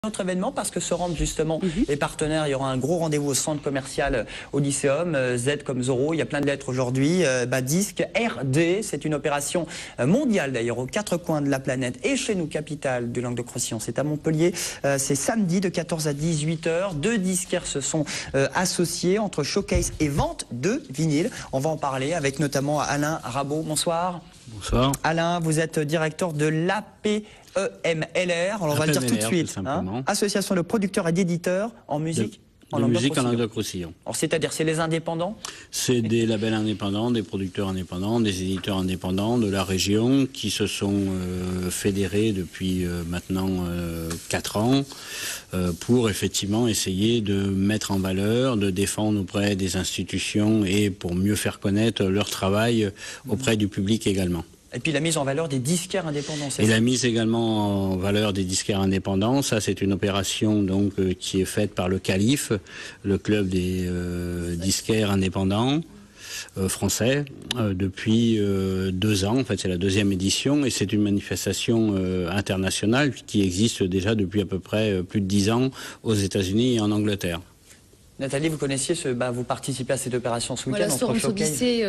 Autre événement parce que se rendent justement les partenaires. Il y aura un gros rendez-vous au centre commercial Odysseum, Z comme Zorro, il y a plein de lettres aujourd'hui. Disque RD, c'est une opération mondiale d'ailleurs aux 4 coins de la planète et chez nous, capitale du Languedoc-Roussillon. C'est à Montpellier, c'est samedi de 14 à 18 h. 2 disquaires se sont associés entre showcase et vente de vinyle. On va en parler avec notamment Alain Rabot. Bonsoir. Bonsoir. Alain, vous êtes directeur de l'APEMLR, on va le dire tout de suite. Association de producteurs et d'éditeurs en musique. En Languedoc-Roussillon. C'est-à-dire, c'est les indépendants? C'est des labels indépendants, des producteurs indépendants, des éditeurs indépendants de la région qui se sont fédérés depuis maintenant 4 ans pour effectivement essayer de mettre en valeur, de défendre auprès des institutions et pour mieux faire connaître leur travail auprès du public également. Et puis la mise en valeur des disquaires indépendants. Et la mise également en valeur des disquaires indépendants, ça c'est une opération donc qui est faite par le CALIF, le club des disquaires indépendants français, depuis 2 ans. En fait, c'est la 2e édition et c'est une manifestation internationale qui existe déjà depuis à peu près plus de 10 ans aux États-Unis et en Angleterre. Nathalie, vous connaissiez vous participez à cette opération ce week-end entre Odyssée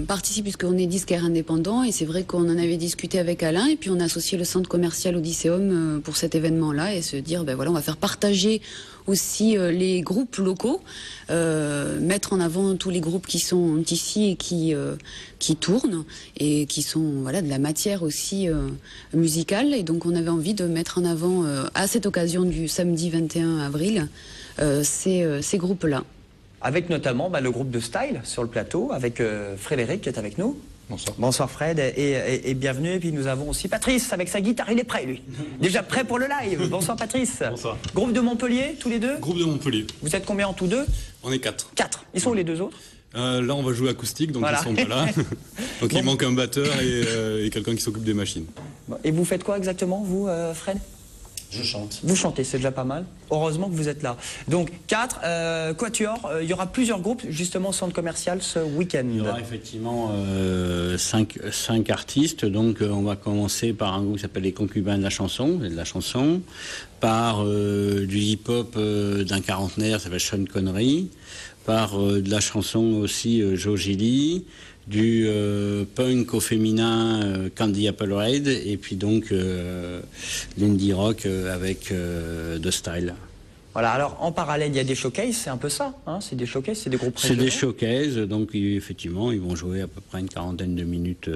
participe puisqu'on est disquaire indépendant et c'est vrai qu'on en avait discuté avec Alain et puis on a associé le centre commercial Odysseum pour cet événement-là et se dire voilà, on va faire partager aussi les groupes locaux, mettre en avant tous les groupes qui sont ici et qui tournent et qui sont de la matière aussi musicale et donc on avait envie de mettre en avant à cette occasion du samedi 21 avril ces groupes-là. Avec notamment le groupe de Style sur le plateau, avec Frédéric qui est avec nous. Bonsoir. Bonsoir Fred et bienvenue. Et puis nous avons aussi Patrice avec sa guitare, il est prêt lui. Déjà prêt pour le live. Bonsoir Patrice. Bonsoir. Groupe de Montpellier, tous les deux? Groupe de Montpellier. Vous êtes combien en tous deux? On est 4. 4. Ils sont où les 2 autres? Là on va jouer acoustique, donc ils sont pas là. Donc il manque un batteur et quelqu'un qui s'occupe des machines. Et vous faites quoi exactement vous Fred? Je chante. Vous chantez, c'est déjà pas mal. Heureusement que vous êtes là. Donc 4, Quatuor, il y aura plusieurs groupes justement au centre commercial ce week-end. Il y aura effectivement 5 artistes. Donc on va commencer par un groupe qui s'appelle les Concubins de la chanson, par du hip-hop d'un quarantenaire, ça s'appelle Sean Connery, par de la chanson aussi Joe Gilly, du punk au féminin Candy Applered et puis donc l'indie rock avec The Style. Voilà, alors en parallèle il y a des showcases, c'est un peu ça, hein, c'est des showcases, c'est des groupes régionaux. C'est des showcases, donc effectivement ils vont jouer à peu près une 40aine de minutes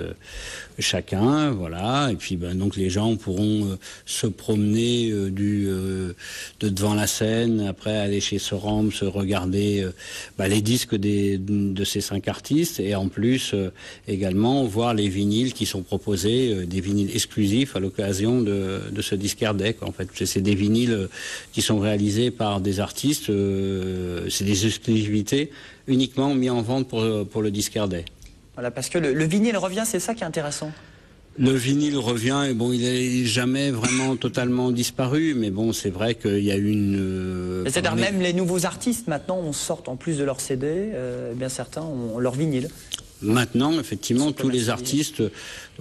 chacun, voilà, et puis donc les gens pourront se promener de devant la scène, après aller chez Soram, se regarder les disques de ces 5 artistes, et en plus également voir les vinyles qui sont proposés, des vinyles exclusifs à l'occasion de ce disquaire Day. En fait, c'est des vinyles qui sont réalisés par des artistes, c'est des exclusivités uniquement mis en vente pour le disquaire Day. Voilà, parce que le vinyle revient, c'est ça qui est intéressant. Le vinyle revient, et bon, il n'est jamais vraiment totalement disparu, mais bon, c'est vrai qu'il y a eu une... C'est-à-dire même les nouveaux artistes, maintenant, on sort en plus de leur CD, bien certains ont leur vinyle. Maintenant, effectivement, tous les artistes,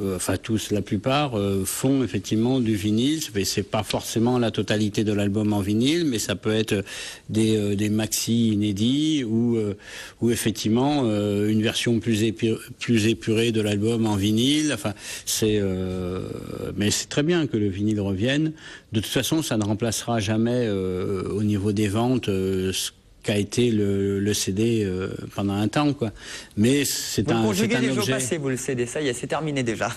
enfin tous, la plupart, font effectivement du vinyle. C'est pas forcément la totalité de l'album en vinyle, mais ça peut être des maxi inédits ou effectivement une version plus épurée de l'album en vinyle. Enfin, mais c'est très bien que le vinyle revienne. De toute façon, ça ne remplacera jamais au niveau des ventes qu'a été le CD pendant un temps, quoi. Mais c'est un objet. Vous conjuguez les jours passés, vous le CD, ça y est, c'est terminé déjà.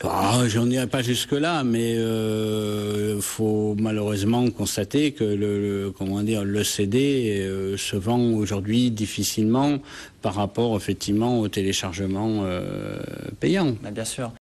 J'en irai pas jusque-là, mais faut malheureusement constater que le CD se vend aujourd'hui difficilement par rapport effectivement au téléchargement payant. Bien sûr.